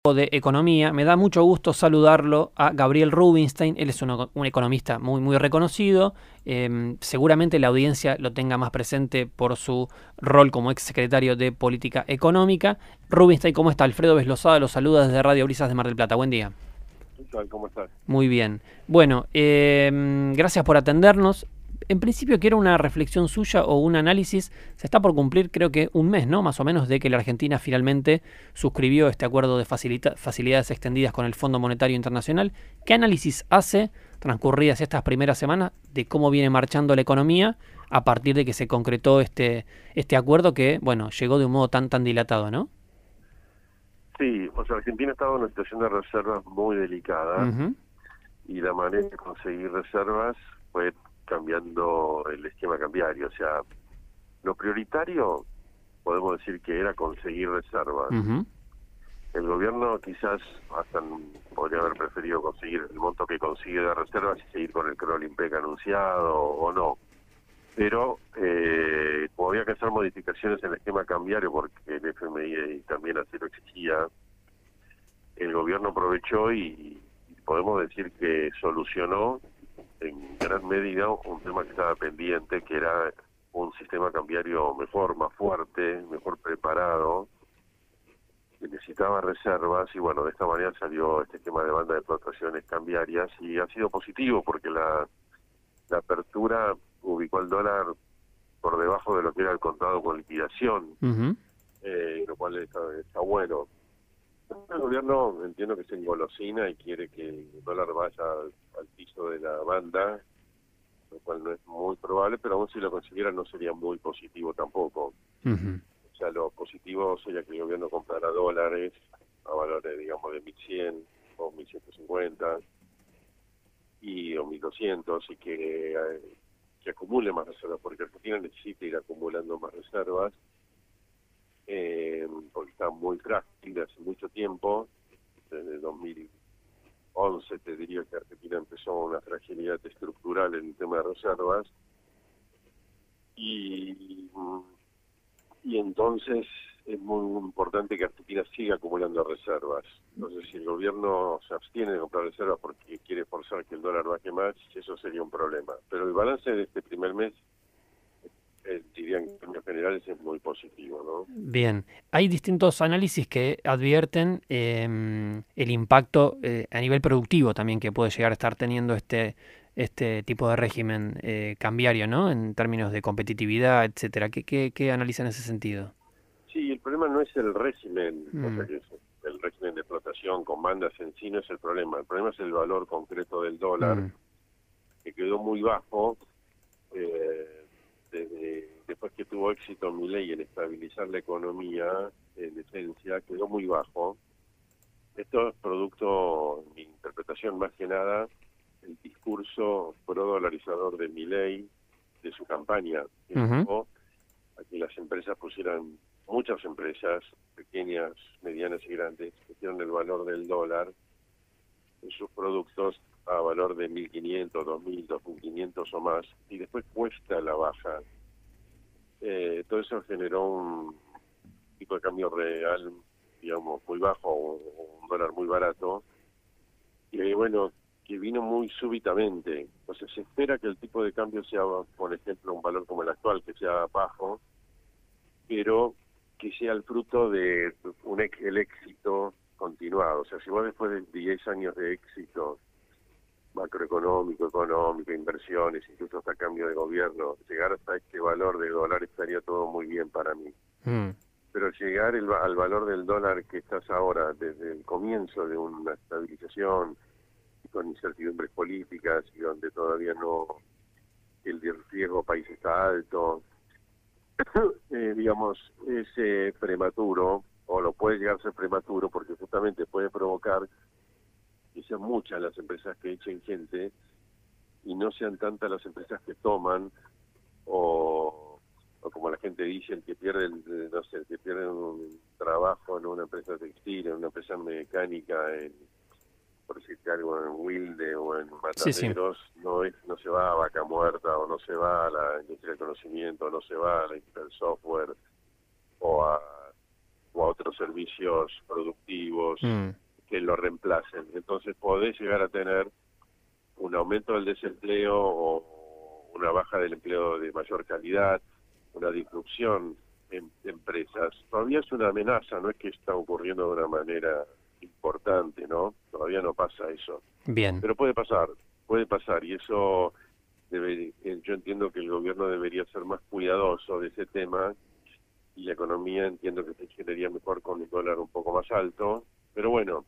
de economía. Me da mucho gusto saludarlo a Gabriel Rubinstein. Él es un economista muy reconocido. Seguramente la audiencia lo tenga más presente por su rol como ex secretario de Política Económica. Rubinstein, ¿cómo está? Alfredo Beslosada lo saluda desde Radio Brisas de Mar del Plata. Buen día. ¿Qué tal? ¿Cómo estás? Muy bien. Bueno, gracias por atendernos. En principio quiero una reflexión suya o un análisis. Se está por cumplir creo que un mes, ¿no? Más o menos de que la Argentina finalmente suscribió este acuerdo de facilidades extendidas con el Fondo Monetario Internacional. ¿Qué análisis hace, transcurridas estas primeras semanas, de cómo viene marchando la economía a partir de que se concretó este acuerdo que, bueno, llegó de un modo tan dilatado, ¿no? Sí, o sea, Argentina estaba en una situación de reservas muy delicada y la manera de conseguir reservas fue cambiando el esquema cambiario. O sea, lo prioritario podemos decir que era conseguir reservas. El gobierno quizás hasta podría haber preferido conseguir el monto que consigue de reservas y seguir con el crawling PEC anunciado o no. Pero había que hacer modificaciones en el esquema cambiario porque el FMI también así lo exigía. El gobierno aprovechó y podemos decir que solucionó en gran medida un tema que estaba pendiente, que era un sistema cambiario mejor, más fuerte, mejor preparado, que necesitaba reservas y bueno, de esta manera salió este esquema de banda de fluctuaciones cambiarias y ha sido positivo porque la apertura ubicó al dólar por debajo de lo que era el contado con liquidación, lo cual está bueno. El gobierno entiendo que se engolosina y quiere que el dólar vaya al piso de la banda, lo cual no es muy probable, pero aún si lo consiguiera no sería muy positivo tampoco. O sea, lo positivo sería que el gobierno comprara dólares a valores, digamos, de 1.100 o 1.150 o 1.200 y que acumule más reservas, porque Argentina necesita ir acumulando más reservas, porque está muy frágil de hace mucho tiempo. Desde 2011 te diría que Argentina empezó una fragilidad estructural en el tema de reservas, y entonces es muy importante que Argentina siga acumulando reservas. Entonces, si el gobierno se abstiene de comprar reservas porque quiere forzar que el dólar baje más, eso sería un problema. Pero el balance de este primer mes, diría en términos generales, es muy positivo, ¿no? Bien, hay distintos análisis que advierten el impacto a nivel productivo también que puede llegar a estar teniendo este tipo de régimen cambiario, ¿no? En términos de competitividad, etcétera. ¿Qué analizan en ese sentido? Sí, el problema no es el régimen, o sea, que es el régimen de explotación con bandas en sí no es el problema. El problema es el valor concreto del dólar, que quedó muy bajo después que tuvo éxito Milei en estabilizar la economía, en esencia, quedó muy bajo. Esto es producto, en mi interpretación más que nada, el discurso pro-dolarizador de Milei, de su campaña, que llevó a que las empresas pusieran, muchas empresas, pequeñas, medianas y grandes, pusieron el valor del dólar en sus productos a valor de 1.500, 2.000, 2.500 o más, y después cuesta la baja. Todo eso generó un tipo de cambio real, digamos, muy bajo, un dólar muy barato, y bueno, que vino muy súbitamente. O sea, se espera que el tipo de cambio sea, por ejemplo, un valor como el actual, que sea bajo, pero que sea el fruto de el éxito continuado. O sea, si vos después de 10 años de éxito macroeconómico, económico, inversiones, incluso hasta cambio de gobierno, llegar hasta este valor de dólar estaría todo muy bien para mí. Pero llegar al valor del dólar que estás ahora, desde el comienzo de una estabilización, con incertidumbres políticas y donde todavía no, el riesgo país está alto, digamos, es prematuro, o lo puede llegar a ser prematuro, porque justamente puede provocar que sean muchas las empresas que echen gente y no sean tantas las empresas que toman, o como la gente dice, el que pierde, no sé, el que pierde un trabajo en una empresa textil, en una empresa mecánica, por decirte algo, en Wilde o en Mataderos, no se va a Vaca Muerta, o no se va a la industria del conocimiento, o no se va a la industria del software, o a o a otros servicios productivos que lo reemplacen. Entonces podés llegar a tener un aumento del desempleo o una baja del empleo de mayor calidad, una disrupción en empresas. Todavía es una amenaza, no es que está ocurriendo de una manera importante, ¿no? Todavía no pasa eso. Bien. Pero puede pasar, y eso yo entiendo que el gobierno debería ser más cuidadoso de ese tema, y la economía entiendo que se generaría mejor con un dólar un poco más alto, pero bueno,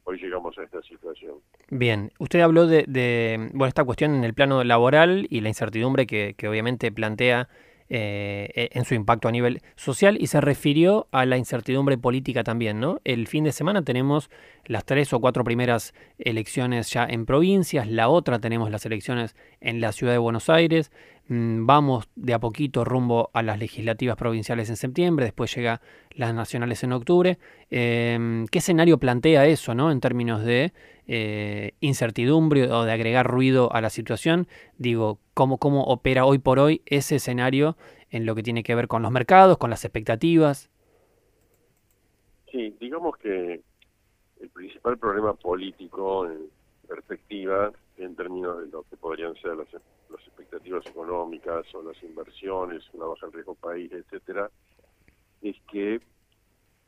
hoy llegamos a esta situación. Bien, usted habló de esta cuestión en el plano laboral y la incertidumbre que obviamente plantea en su impacto a nivel social, y se refirió a la incertidumbre política también, ¿no? El fin de semana tenemos las 3 o 4 primeras elecciones ya en provincias, la otra tenemos las elecciones en la ciudad de Buenos Aires, vamos de a poquito rumbo a las legislativas provinciales en septiembre, después llega las nacionales en octubre. ¿Qué escenario plantea eso, ¿no? En términos de incertidumbre o de agregar ruido a la situación? Digo, ¿cómo opera hoy por hoy ese escenario en lo que tiene que ver con los mercados, con las expectativas? Sí, digamos que el principal problema político en perspectiva, en términos de lo que podrían ser las expectativas económicas o las inversiones, una baja en riesgo país, etcétera, es que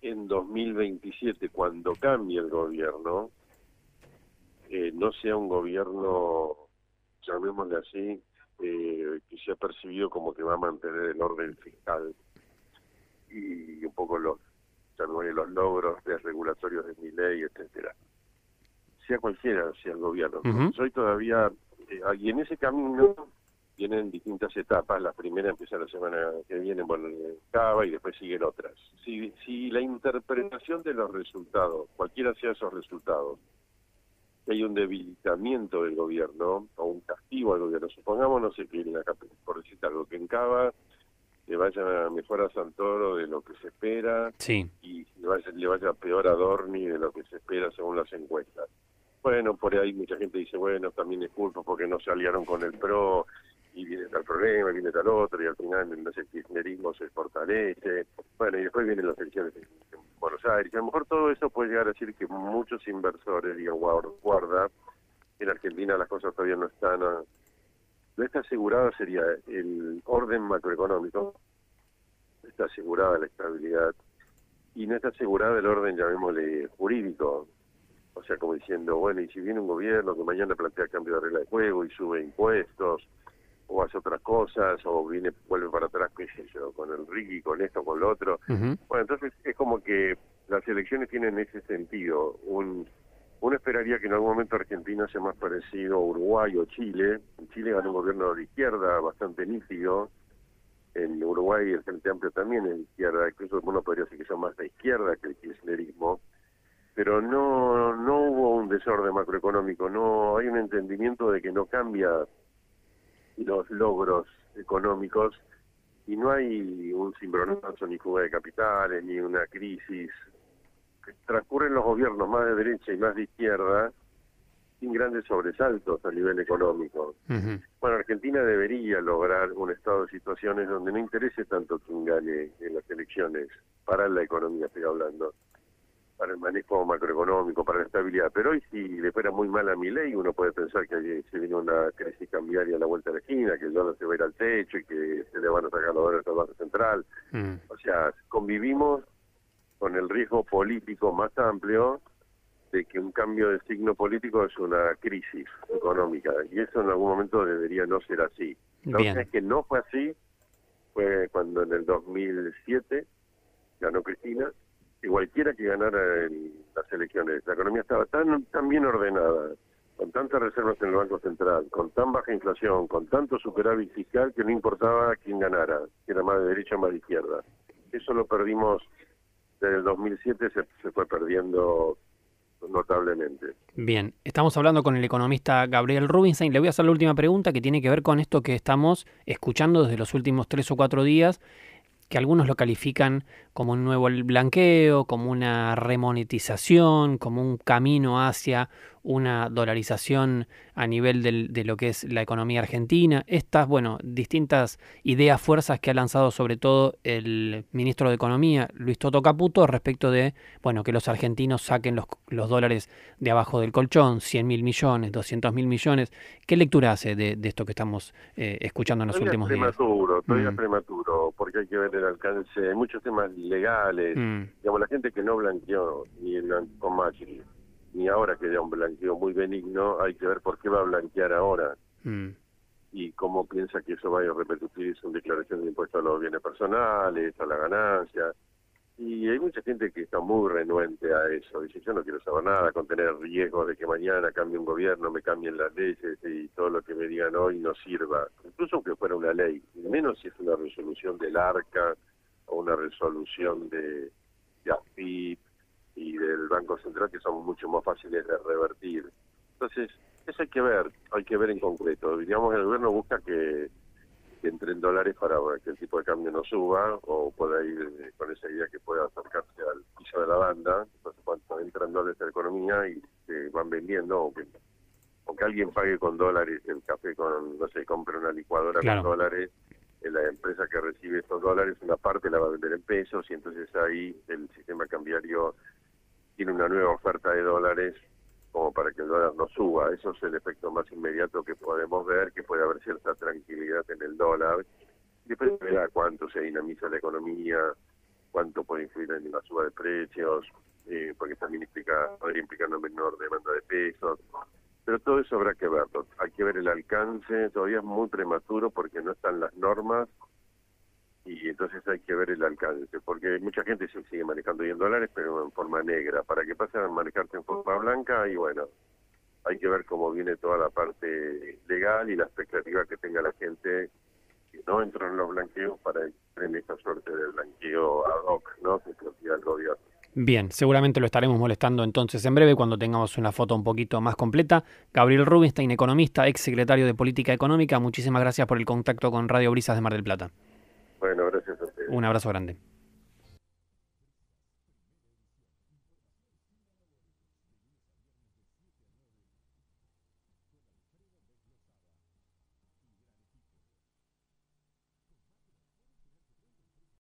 en 2027, cuando cambie el gobierno, no sea un gobierno, llamémosle así, que sea percibido como que va a mantener el orden fiscal y un poco los logros desregulatorios de Milei, etcétera. Sea cualquiera sea el gobierno. Soy todavía, y en ese camino tienen distintas etapas. La primera empieza la semana que viene, bueno, en Cava, y después siguen otras. Si la interpretación de los resultados, cualquiera sea esos resultados, que hay un debilitamiento del gobierno o un castigo al gobierno, supongamos, no sé qué, por decirte algo, que en Cava le vaya mejor a Santoro de lo que se espera, sí, y le vaya peor a Dorni de lo que se espera según las encuestas. Bueno, por ahí mucha gente dice, bueno, también es culpa porque no se aliaron con el PRO, y viene tal problema, viene tal otro, y al final el kirchnerismo se fortalece. Bueno, y después vienen las elecciones en Buenos Aires. A lo mejor todo eso puede llegar a decir que muchos inversores digan, guarda, en Argentina las cosas todavía no están... No está asegurada, sería el orden macroeconómico, no está asegurada la estabilidad, y no está asegurada el orden, llamémosle, jurídico. O sea, como diciendo, bueno, y si viene un gobierno que mañana plantea cambio de regla de juego y sube impuestos, o hace otras cosas, o vuelve para atrás, qué sé yo, con el Ricky, con esto, con lo otro. Bueno, entonces es como que las elecciones tienen ese sentido. Uno esperaría que en algún momento Argentina sea más parecido a Uruguay o Chile. En Chile ganó un gobierno de izquierda bastante nítido. En Uruguay el Frente Amplio también es de izquierda, incluso uno podría decir que son más de izquierda que el kirchnerismo. Pero no hubo un desorden macroeconómico, no hay un entendimiento de que no cambia los logros económicos, y no hay un cimbronazo, ni fuga de capitales, ni una crisis. Transcurren los gobiernos más de derecha y más de izquierda sin grandes sobresaltos a nivel económico. Bueno, Argentina debería lograr un estado de situaciones donde no interese tanto quién gane en las elecciones, para la economía estoy hablando, para el manejo macroeconómico, para la estabilidad. Pero hoy, si le fuera muy mal a Milei, uno puede pensar que se viene una crisis cambiaria a la vuelta de la esquina, que el dólar se va a ir al techo y que se le van a sacar los dólares al Banco Central. O sea, convivimos con el riesgo político más amplio de que un cambio de signo político es una crisis económica, y eso en algún momento debería no ser así. La verdad es que no fue así, fue cuando en el 2007 ganó Cristina, y cualquiera que ganara en las elecciones, la economía estaba tan bien ordenada, con tantas reservas en el Banco Central, con tan baja inflación, con tanto superávit fiscal, que no importaba quién ganara, si era más de derecha o más de izquierda. Eso lo perdimos desde el 2007, se fue perdiendo notablemente. Bien, estamos hablando con el economista Gabriel Rubinstein. Le voy a hacer la última pregunta, que tiene que ver con esto que estamos escuchando desde los últimos 3 o 4 días, que algunos lo califican como un nuevo blanqueo, como una remonetización, como un camino hacia una dolarización a nivel de lo que es la economía argentina. Estas, bueno, distintas ideas, fuerzas que ha lanzado sobre todo el ministro de Economía, Luis Toto Caputo, respecto de, bueno, que los argentinos saquen los dólares de abajo del colchón, 100.000 millones, 200.000 millones. ¿Qué lectura hace de esto que estamos escuchando en los últimos días? Todavía prematuro, porque hay que ver el alcance. Hay muchos temas legales. Digamos, la gente que no blanqueó ni con Macri, ni ahora que ya un blanqueo muy benigno, hay que ver por qué va a blanquear ahora. Y cómo piensa que eso va a repercutir en declaración de impuestos a los bienes personales, a la ganancia. Y hay mucha gente que está muy renuente a eso. Dice, yo no quiero saber nada con tener riesgos de que mañana cambie un gobierno, me cambien las leyes y todo lo que me digan hoy no sirva. Incluso aunque fuera una ley, menos si es una resolución del ARCA o una resolución de AFIP y del Banco Central, que son mucho más fáciles de revertir. Entonces, eso hay que ver en concreto. Digamos, el gobierno busca que entren dólares para que el tipo de cambio no suba, o pueda ir con esa idea que pueda acercarse al piso de la banda. Entonces, cuando entran dólares a la economía y se van vendiendo, o que alguien pague con dólares el café, no sé, compre una licuadora con dólares, la empresa que recibe estos dólares, una parte la va a vender en pesos, y entonces ahí el sistema cambiario tiene una nueva oferta de dólares como para que el dólar no suba. Eso es el efecto más inmediato que podemos ver, que puede haber cierta tranquilidad en el dólar. Después se verá cuánto se dinamiza la economía, cuánto puede influir en la suba de precios, porque también podría implicar una menor demanda de pesos. Pero todo eso habrá que verlo. Hay que ver el alcance. Todavía es muy prematuro porque no están las normas, y entonces hay que ver el alcance, porque mucha gente se sigue manejando hoy en dólares, pero en forma negra. Para que pasen a manejarse en forma blanca, y bueno, hay que ver cómo viene toda la parte legal y la expectativa que tenga la gente que no entró en los blanqueos para entrar en esta suerte de blanqueo ad hoc, ¿no?, que propia el gobierno. Bien, seguramente lo estaremos molestando entonces en breve cuando tengamos una foto un poquito más completa. Gabriel Rubinstein, economista, ex secretario de Política Económica, muchísimas gracias por el contacto con Radio Brisas de Mar del Plata. Bueno, gracias a ustedes. Un abrazo grande.